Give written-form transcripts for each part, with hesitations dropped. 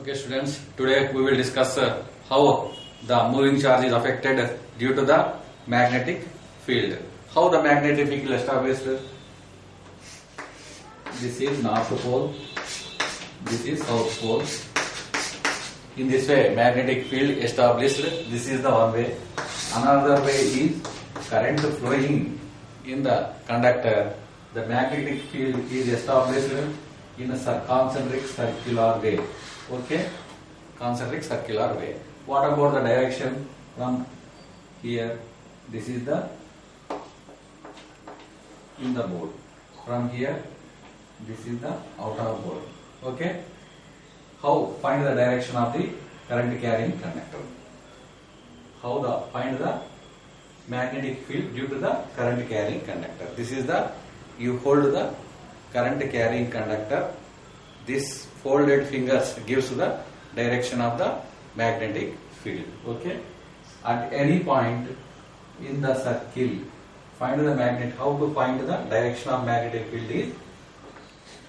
Okay, students, today we will discuss how the moving charge is affected due to the magnetic field. How the magnetic field is established? This is north pole, this is south pole. In this way, magnetic field established. This is the one way. Another way is current flowing in the conductor. The magnetic field is established in a concentric circular way. Okay, concentric circular way. What about the direction from here? This is the inner board. From here, this is the outer board. Okay. How find the direction of the current carrying conductor? How find the magnetic field due to the current carrying conductor? This is the you hold the current carrying conductor. This folded fingers gives the direction of the magnetic field. Okay. At any point in the circle, find the magnet. How to find the direction of magnetic field is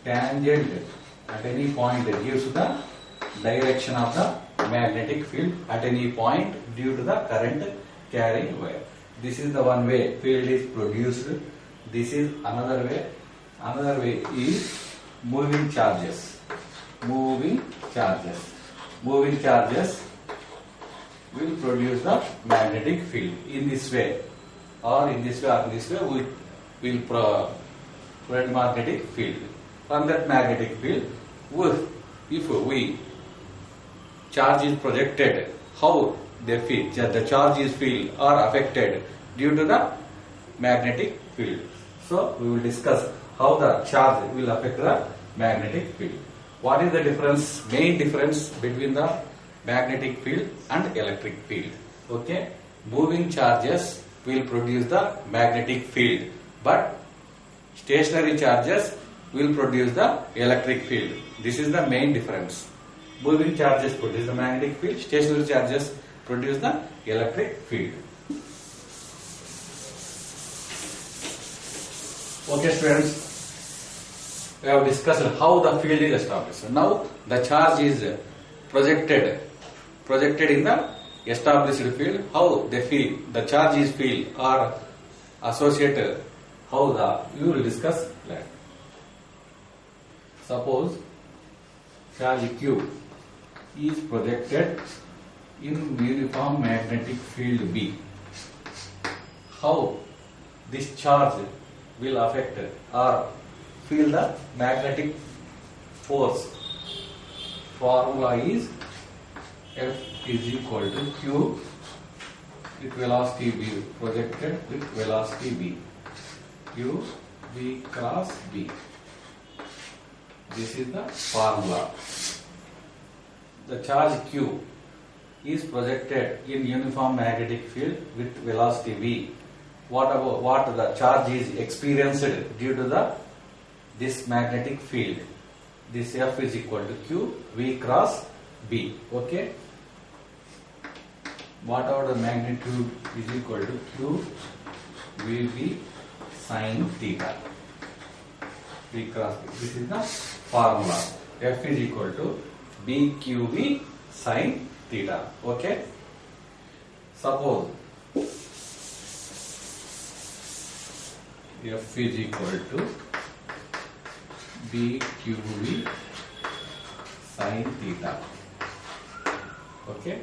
tangent. At any point it gives the direction of the magnetic field at any point due to the current carrying wire. This is the one way field is produced. This is another way. Another way is moving charges. Moving charges. Moving charges will produce the magnetic field. In this way or in this way or in this way we will provide magnetic field. From that magnetic field, if we charge is projected, how they feel, the charge is feel or affected due to the magnetic field. So we will discuss how the charge will affect the magnetic field. What is the difference, main difference between the magnetic field and electric field? Okay, moving charges will produce the magnetic field, but stationary charges will produce the electric field. This is the main difference. Moving charges produce the magnetic field, stationary charges produce the electric field. Okay, students, we have discussed how the field is established. Now the charge is projected in the established field. How they feel, the charge is feel or associated. How you will discuss later. Suppose charge Q is projected in uniform magnetic field B. How this charge will affect or feel the magnetic force? Formula is F is equal to Q with velocity V projected with velocity V. Q V cross B. This is the formula. The charge Q is projected in uniform magnetic field with velocity V. What the charge is experienced due to this magnetic field? This F is equal to Q V cross B. Okay. Whatever the magnitude is equal to Q VB sin theta. V cross B. This is the formula. F is equal to BQB sin theta. Okay. Suppose F is equal to BQB sin theta. Okay.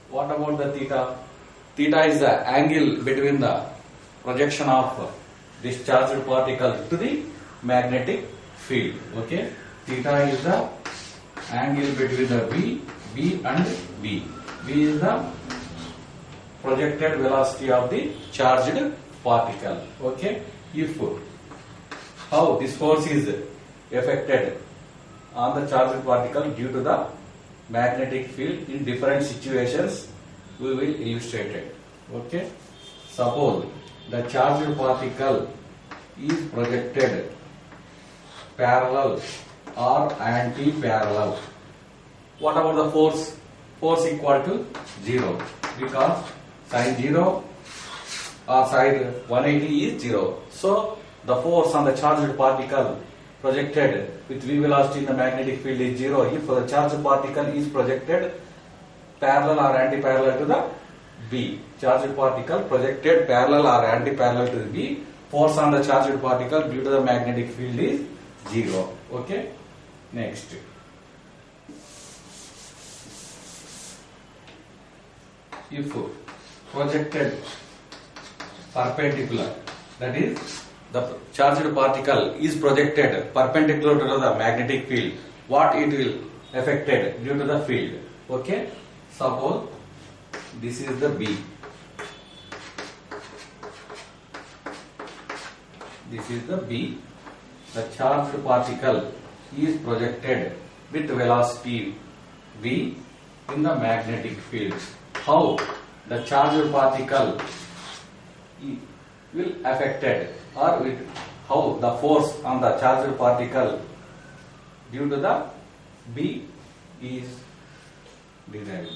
What about the theta? Theta is the angle between the projection of this charged particle to the magnetic field. Okay. Theta is the angle between the B and B. B is the projected velocity of the charged particle. Okay. If how this force is affected on the charged particle due to the magnetic field in different situations, we will illustrate it. Okay. Suppose the charged particle is projected parallel or anti-parallel. What about the force? Force equal to 0 because sine 0 or sine 180 is 0. So the force on the charged particle projected with v velocity in the magnetic field is 0 if the charged particle is projected parallel or anti-parallel to the B. Charged particle projected parallel or anti-parallel to the B. Force on the charged particle due to the magnetic field is 0. Okay. Next. If projected perpendicular, that is the charged particle is projected perpendicular to the magnetic field, what it will affected due to the field. Okay. Suppose this is the B. This is the B. The charged particle is projected with velocity v in the magnetic field. How the charged particle will affected, or how the force on the charged particle due to the B is derived.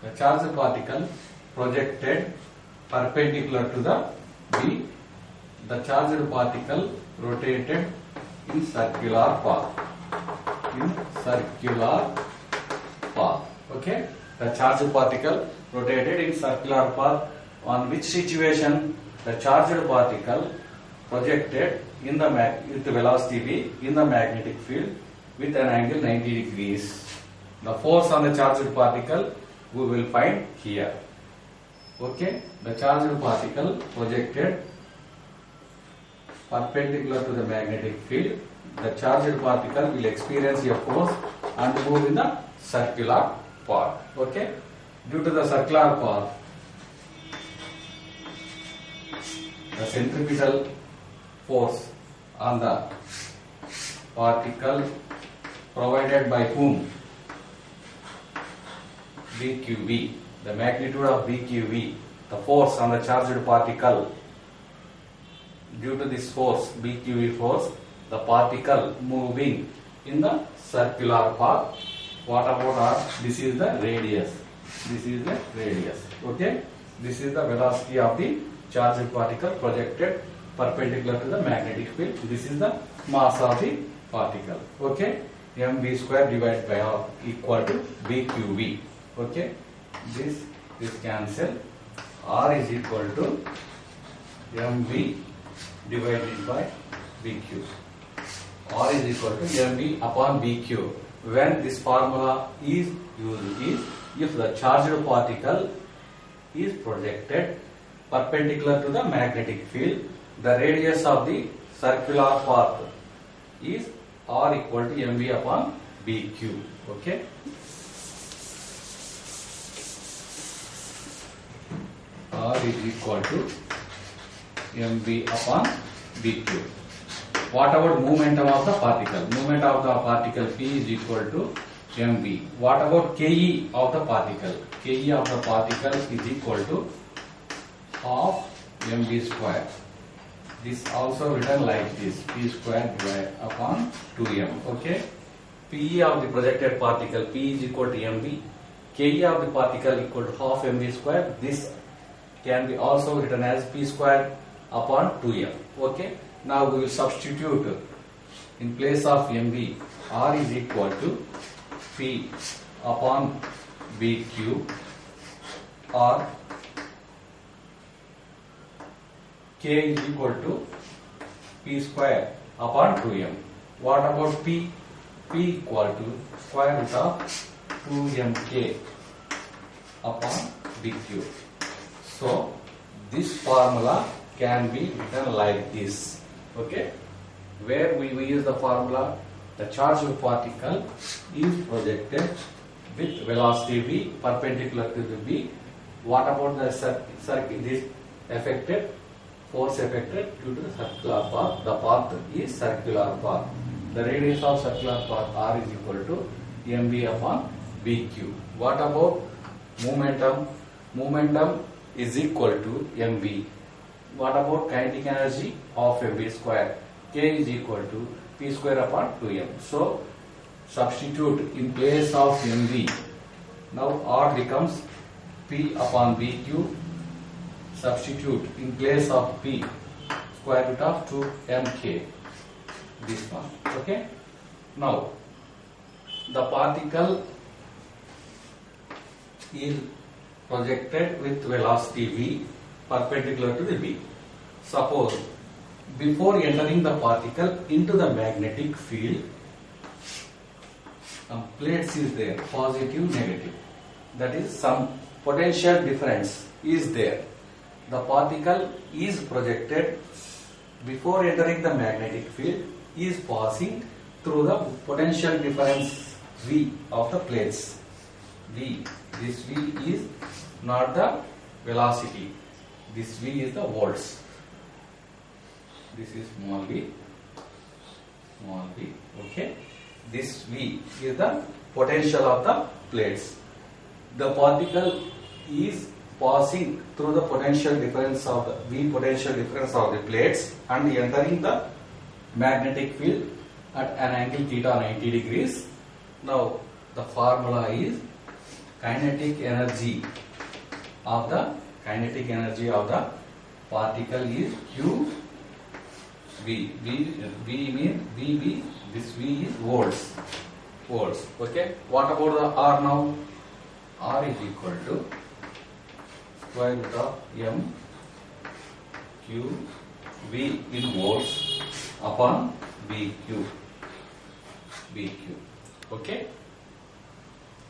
The charged particle projected perpendicular to the B. The charged particle rotated in circular path. Okay. The charged particle rotated in circular path. On which situation? The charged particle projected in the with velocity v in the magnetic field with an angle 90 degrees. The force on the charged particle we will find here. Okay. The charged particle projected perpendicular to the magnetic field. The charged particle will experience a force and move in the circular path. Okay. Due to the circular path, the centripetal force on the particle provided by whom? BQV. The magnitude of BQV, the force on the charged particle. Due to this force, BQV force, the particle moving in the circular path. What about R? This is the radius. This is the radius. Okay. This is the velocity of the charged particle projected perpendicular to the magnetic field. This is the mass of the particle. Okay. mv square divided by r equal to bqv. Okay. This cancel. R is equal to mv divided by bq. R is equal to mv upon bq. When this formula is used is if the charged particle is projected perpendicular to the magnetic field, the radius of the circular path is R equal to mv upon bq. Okay. R is equal to mv upon bq. What about momentum of the particle? Moment of the particle P is equal to mv. What about Ke of the particle? Ke of the particle is equal to half mv square. This also written like this, P square divided upon 2m. Okay. Pe of the projected particle, P is equal to mv. Ke of the particle equal to half mv square. This can be also written as P square upon 2m. Okay. Now we will substitute in place of mv, R is equal to P upon bq, or K is equal to P square upon 2m. What about P? P equal to square root of 2mk upon bq. So this formula can be written like this. Okay, where we use the formula, the charged particle is projected with velocity v perpendicular to the b. What about the this affected force affected due to the circular path? The path is circular path. The radius of circular path R is equal to mv upon bq. What about momentum? Momentum is equal to mv. What about kinetic energy of mv square? K is equal to P square upon 2m. So substitute in place of mv. Now R becomes P upon bq. Substitute in place of P, square root of 2mk. this one. Okay. Now the particle is projected with velocity v perpendicular to the b. Suppose before entering the particle into the magnetic field, some plates is there, positive, negative. That is, some potential difference is there. The particle is projected before entering the magnetic field, is passing through the potential difference V of the plates. V. This V is not the velocity. This V is the volts. This is small v. Okay. This V is the potential of the plates. The particle is passing through the potential difference of the V potential difference of the plates and entering the magnetic field at an angle theta 90 degrees. Now the formula is kinetic energy of the particle is Q V. V means VV. This V is volts. Okay. What about the R now? R is equal to square root of M Q V in volts upon BQ. Okay.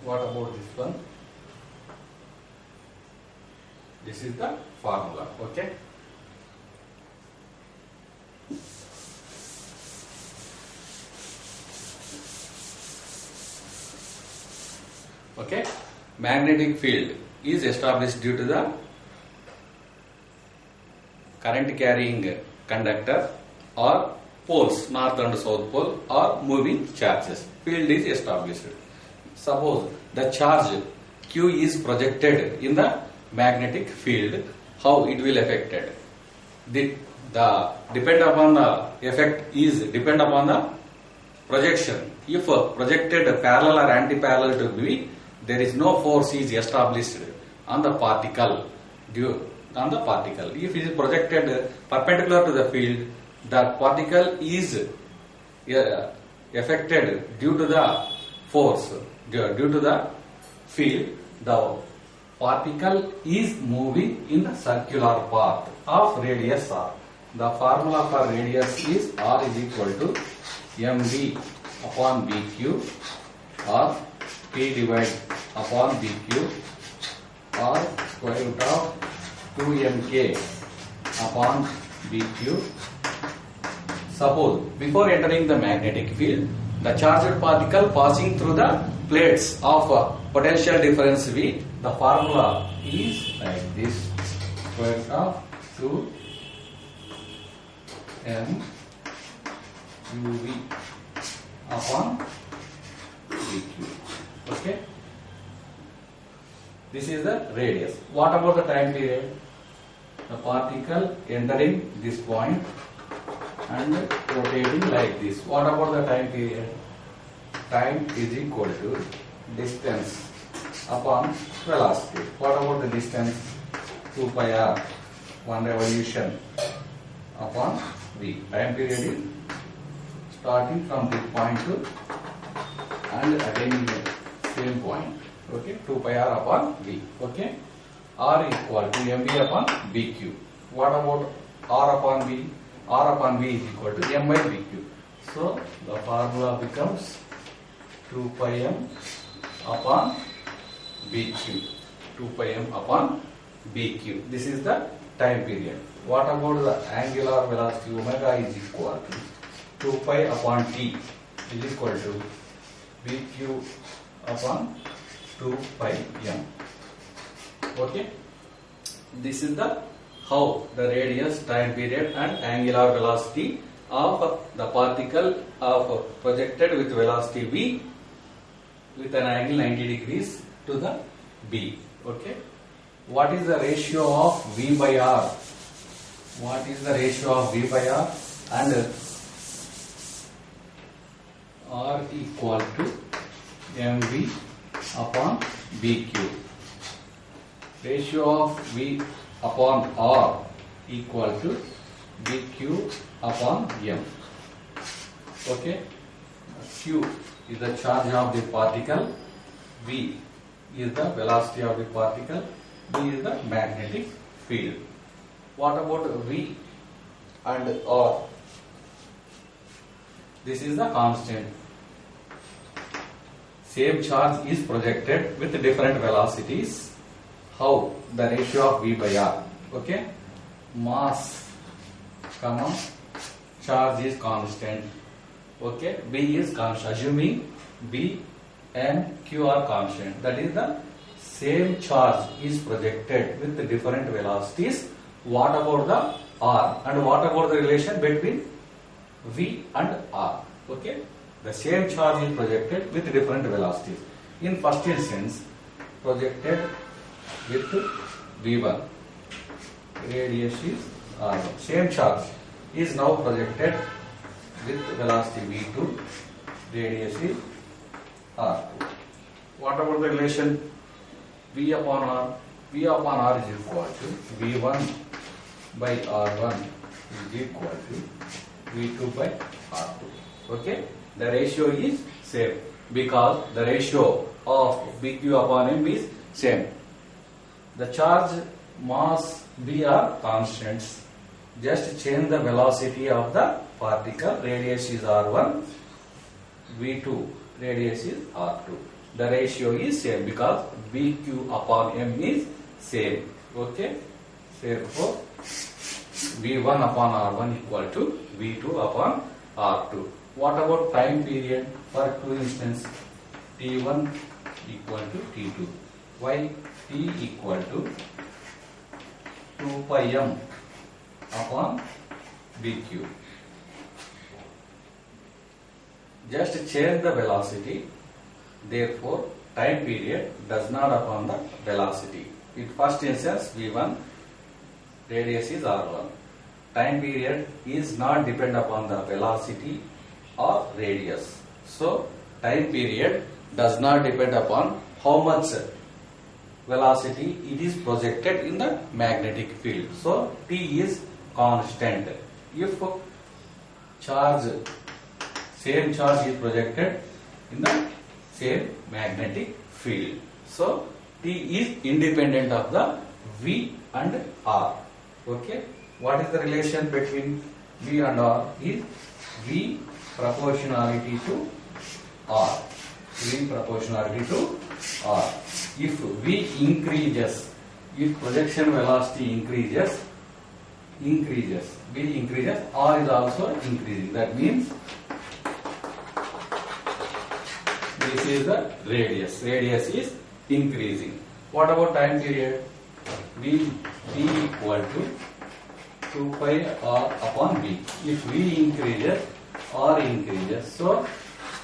What about this one? This is the formula. Okay. Okay. Magnetic field is established due to the current carrying conductor or poles, north and south pole, or moving charges. Field is established. Suppose the charge Q is projected in the magnetic field, how it will affected? The depend upon the effect is depend upon the projection. If projected parallel or anti-parallel to B, there is no force is established on the particle. If it is projected perpendicular to the field, the particle is affected due to the force, due to the field. The particle is moving in the circular path of radius r. The formula for radius is r is equal to mv upon bq or p divided upon bq or square root of 2mk upon bq. Suppose before entering the magnetic field, the charged particle passing through the plates of potential difference V, the formula is like this: square root of 2 m uv upon dq. Okay. This is the radius. What about the time period? The particle entering this point and rotating like this. What about the time period? Time is equal to distance upon velocity. What about the distance? 2 pi r, 1 revolution upon v. Time period is starting from this point to and attaining the same point. Okay, 2 pi r upon v. Okay, r equal to mv upon bq. What about r upon v? R upon v is equal to m by bq. So the formula becomes 2 pi m upon bq. 2 pi m upon bq. This is the time period. What about the angular velocity? Omega is equal to 2 pi upon t is equal to bq upon 2 pi m. Okay. This is the how the radius, time period and angular velocity of the particle of projected with velocity v with an angle 90 degrees to the b. Okay. What is the ratio of v by r? What is the ratio of v by r? And r equal to mv upon bq. Ratio of v upon r equal to bq upon m. Okay, Q is the charge of the particle, V is the velocity of the particle, B is the magnetic field. What about V and R? This is the constant. Same charge is projected with different velocities. How? The ratio of V by R. Okay, mass, comma, charge is constant. Okay, B is constant. Assuming B and Q are constant, that is the same charge is projected with the different velocities. What about the R? And what about the relation between V and R? Okay, the same charge is projected with different velocities. In first instance, projected with V1, radius is R1. Same charge is now projected with velocity V2, radius is R2. What about the relation V upon R? V upon R is equal to V1 by R1 is equal to V2 by R2. Okay, the ratio is same because the ratio of BQ upon M is same. The charge, mass, B are constants. Just change the velocity of the particle. Radius is R1, V2 radius is R2. The ratio is same because BQ upon M is same. Okay, therefore V1 upon R1 equal to V2 upon R2. What about time period for two instance? T1 equal to T2. Why? T equal to 2 pi m upon BQ. Just change the velocity. Therefore, time period does not upon the velocity. In first instance, V1 radius is R1. Time period is not depend upon the velocity or radius. So, time period does not depend upon how much velocity it is projected in the magnetic field. So, T is constant. If charge, same charge is projected in the same magnetic field. So, T is independent of the V and R. Okay. What is the relation between V and R? Is V proportionality to R. V proportionality to R. If V increases, if projection velocity increases, V increases, R is also increasing. That means this is the radius. Radius is increasing. What about time period? V T equal to 2 pi R upon V. If V increases, R increases. So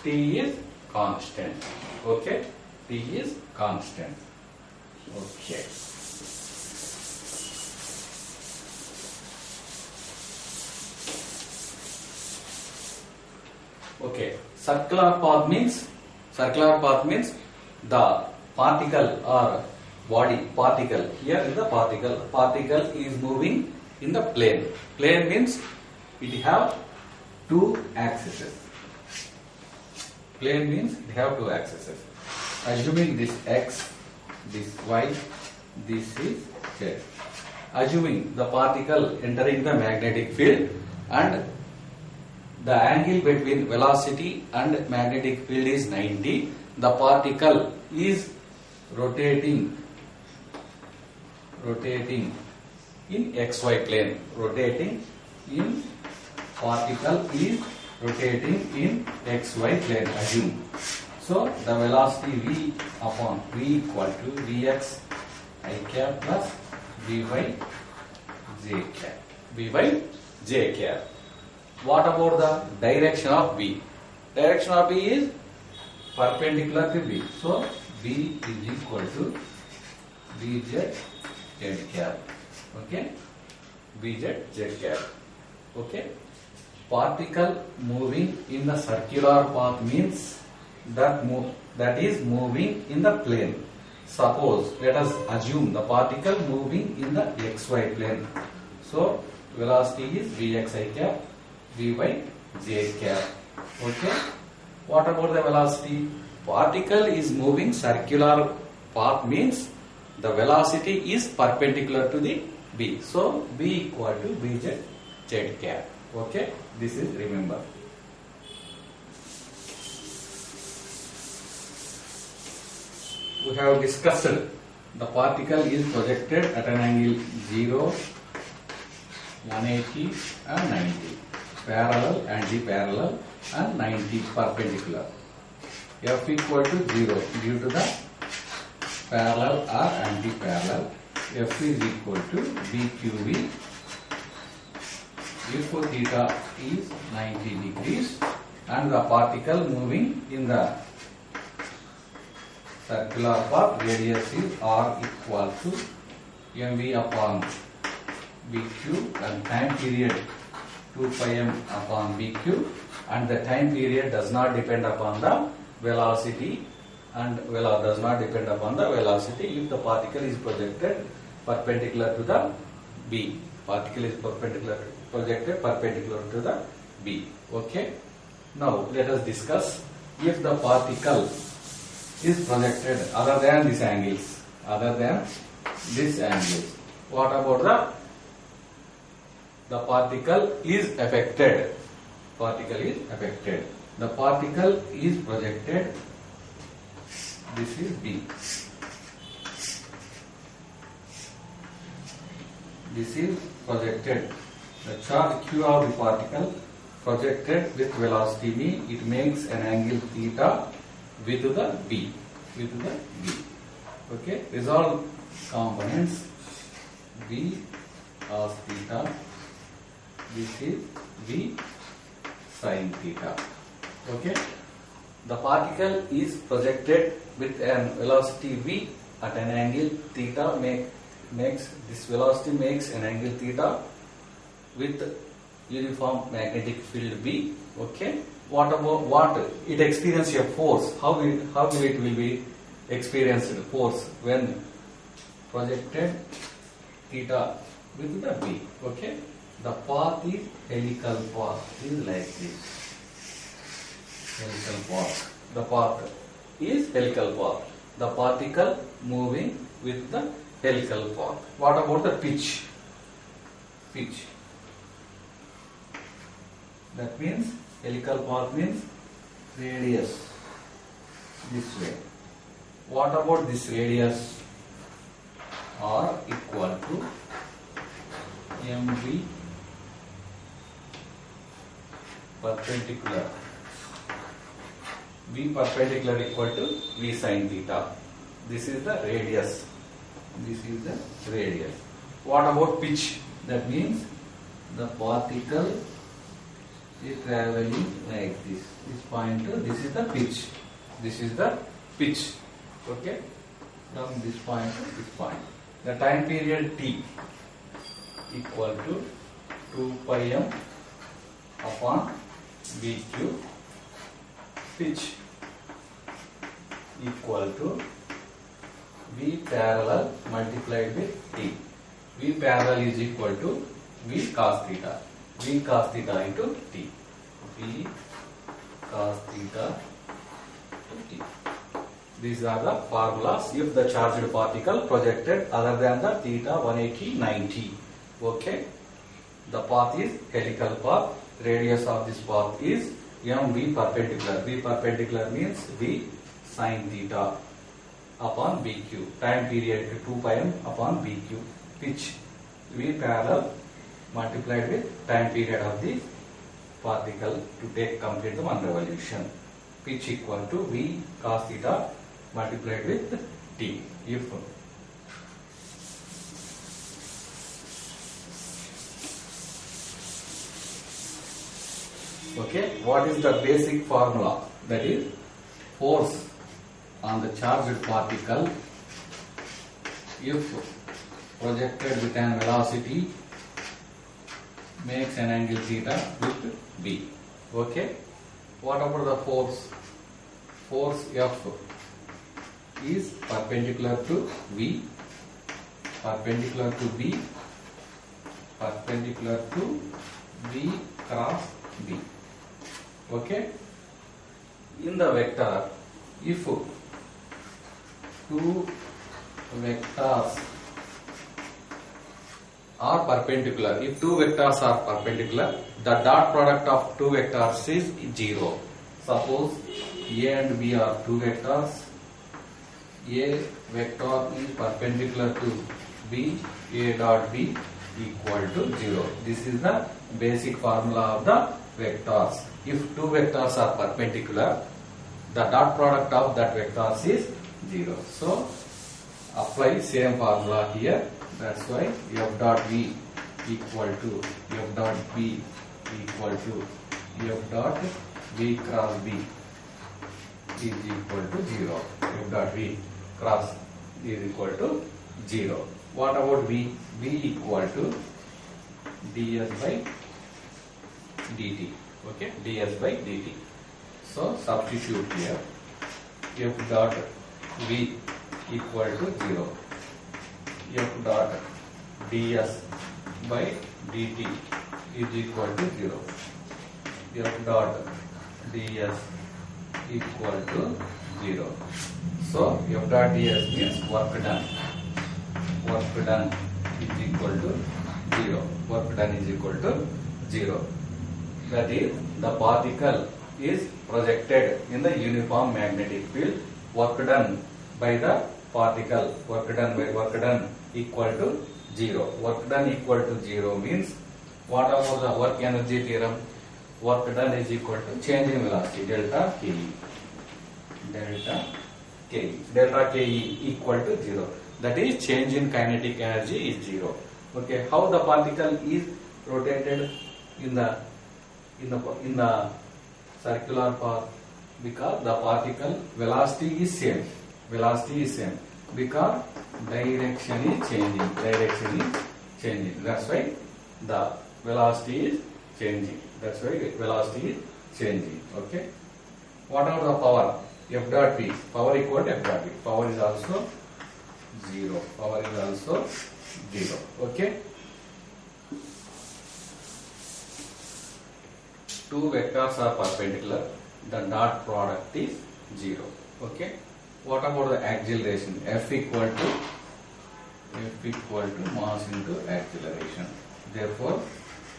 T is constant. Okay, T is constant. Okay. Okay. Circular path means the particle or body, particle. Here is the particle. Particle is moving in the plane. Plane means it have two axes. Plane means it have two axes. Assuming this X, this Y, this is Z. Assuming the particle entering the magnetic field and the angle between velocity and magnetic field is 90. The particle is rotating in XY plane. Particle is rotating in XY plane. Assume. So the velocity V upon V equal to Vx I cap plus Vy j cap. Vy j cap. What about the direction of V? Direction of V is perpendicular to V. So V is equal to Vz z cap. Okay, Vz z cap. Okay, particle moving in the circular path means that is moving in the plane. Suppose, let us assume the particle moving in the xy plane. So velocity is Vx I cap, Vy j cap. Okay. What about the velocity? Particle is moving circular path means the velocity is perpendicular to the B. So B equal to Bz z cap. Okay. This is remember. We have discussed the particle is projected at an angle 0, 180 and 90. Parallel, anti-parallel and 90 perpendicular. F equal to 0 due to the parallel or anti-parallel. F is equal to BQV if theta is 90 degrees and the particle moving in the circular path, radius is R equal to mv upon bq and time period 2 pi m upon bq, and the time period does not depend upon the velocity and does not depend upon the velocity if the particle is projected perpendicular to the B. Particle is projected perpendicular to the B. Okay. Now let us discuss if the particle is projected other than these angles. What about the particle is affected? The particle is projected. This is B. This is projected. The charge Q of the particle projected with velocity V, it makes an angle theta with the B. Okay. Resolve components. B cos theta. This is V sin theta. Okay. The particle is projected with an velocity V at an angle theta. This velocity makes an angle theta with uniform magnetic field B. Okay. What it experiences a force? How it will be experienced force when projected theta with the B. Okay. The path is helical path is like this. The path is helical path. The particle moving with the helical path. What about the pitch? That means helical path means radius this way. What about this radius? R equal to mv perpendicular. V perpendicular equal to V sin theta. This is the radius. What about pitch? That means the particle is traveling like this. This pointer, this is the pitch. Okay. From this point to this point. The time period T equal to 2 pi m upon BQ. Pitch equal to V parallel multiplied with T. V parallel is equal to V cos theta. V cos theta into T. V cos theta to T. These are the formulas if the charged particle projected other than the theta 180 90. Okay. The path is helical path. Radius of this path is mv perpendicular. V perpendicular means V sin theta upon BQ. Time period 2 pi m upon BQ. Pitch V parallel multiplied with time period of the particle to complete the 1 revolution. Pitch equal to V cos theta multiplied with T. If okay, what is the basic formula? That is force on the charged particle if projected with an velocity makes an angle theta with B. Okay. What about the force? Force F is perpendicular to V, perpendicular to B, perpendicular to V cross B. Okay. in the vector, if two vectors are perpendicular, if two vectors are perpendicular, the dot product of two vectors is 0. Suppose A and B are two vectors. A vector is perpendicular to B, A dot B equal to 0. This is the basic formula of the vectors. If two vectors are perpendicular, the dot product of that vectors is 0. So apply same formula here. That's why F dot V equal to F dot B equal to F dot V cross B is equal to 0. F dot V cross is equal to 0. What about V? V equal to ds by dt. Okay, ds by dt. So substitute here. F dot V equal to 0. F dot ds by dt is equal to 0. F dot ds equal to 0. So F dot ds means work done. Work done is equal to 0. Work done is equal to 0. That is, the particle is projected in the uniform magnetic field. Work done by the particle, work done by work done equal to 0. Work done equal to 0 means, what about the work energy theorem? Work done is equal to change in velocity, delta Ke. Delta Ke. Delta Ke equal to 0. That is, change in kinetic energy is 0. Okay, how the particle is rotated in the circular path? Because the particle velocity is same. Velocity is same. Because direction is changing. Direction is changing. That's why the velocity is changing. That's why velocity is changing. Okay. What are the power? F dot P. Power equal to F dot P. Power is also 0. Power is also 0. Okay. Two vectors are perpendicular. The dot product is 0. Okay. What about the acceleration? F equal to mass into acceleration. Therefore,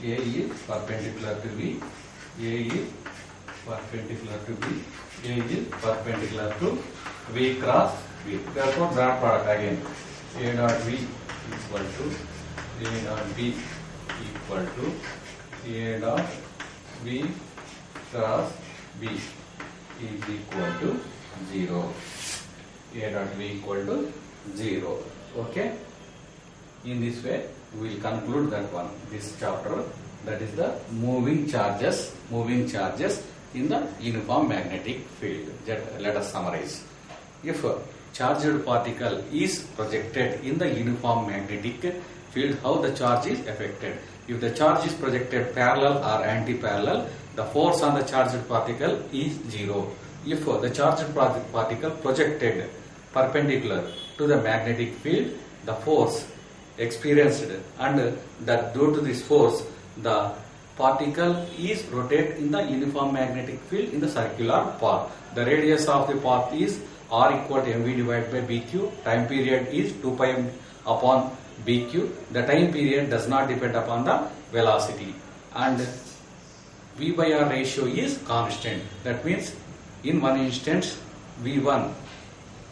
A is perpendicular to B. A is perpendicular to B. A is perpendicular to V cross B. Therefore, dot product again. A dot V equal to A dot B equal to A dot V cross B is equal to 0. A dot V equal to 0. Okay. In this way, we will conclude that one, this chapter. That is the moving charges in the uniform magnetic field. Let us summarize. If a charged particle is projected in the uniform magnetic field, how the charge is affected? If the charge is projected parallel or anti-parallel, the force on the charged particle is 0. If the charged particle projected perpendicular to the magnetic field, the force experienced, and that due to this force, the particle is rotated in the uniform magnetic field in the circular path. The radius of the path is r equal to mv divided by bq. Time period is 2 pi upon bq. The time period does not depend upon the velocity, and v by r ratio is constant. That means in one instance v1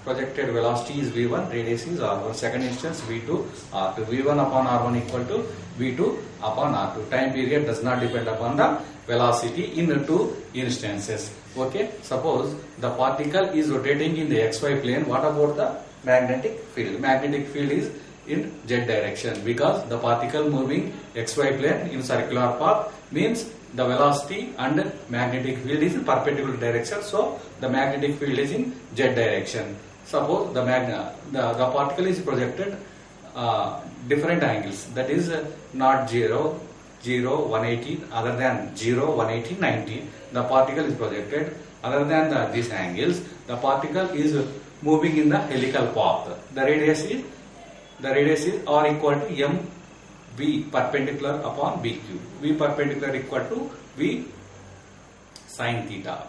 projected velocity is v1, radius is r1. Second instance v2 r2. v1 upon r1 equal to v2 upon r2. Time period does not depend upon the velocity in the two instances. Okay. Suppose the particle is rotating in the xy plane. What about the magnetic field? Magnetic field is in z direction, because the particle moving xy plane in circular path means the velocity and magnetic field is in perpendicular direction. So the magnetic field is in z direction. Suppose the particle is projected different angles, that is not 0, 0, 180, other than 0, 180, 90. The particle is projected other than these angles. The particle is moving in the helical path. The radius is r equal to m v perpendicular upon bq. V perpendicular equal to v sin theta.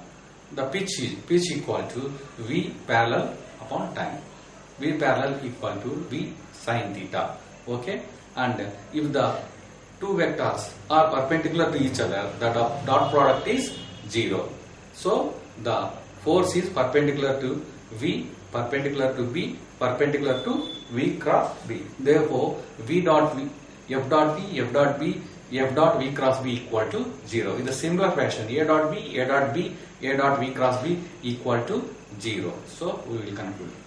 the pitch equal to V parallel upon time. V parallel equal to V sin theta. Okay, and if the two vectors are perpendicular to each other, the dot product is 0. So the force is perpendicular to V, perpendicular to B, perpendicular to V cross B. Therefore, V dot V, F dot B, F dot B, F dot V cross B equal to 0. In the similar fashion, A dot B, A dot B, A dot V cross B equal to 0. So we will conclude.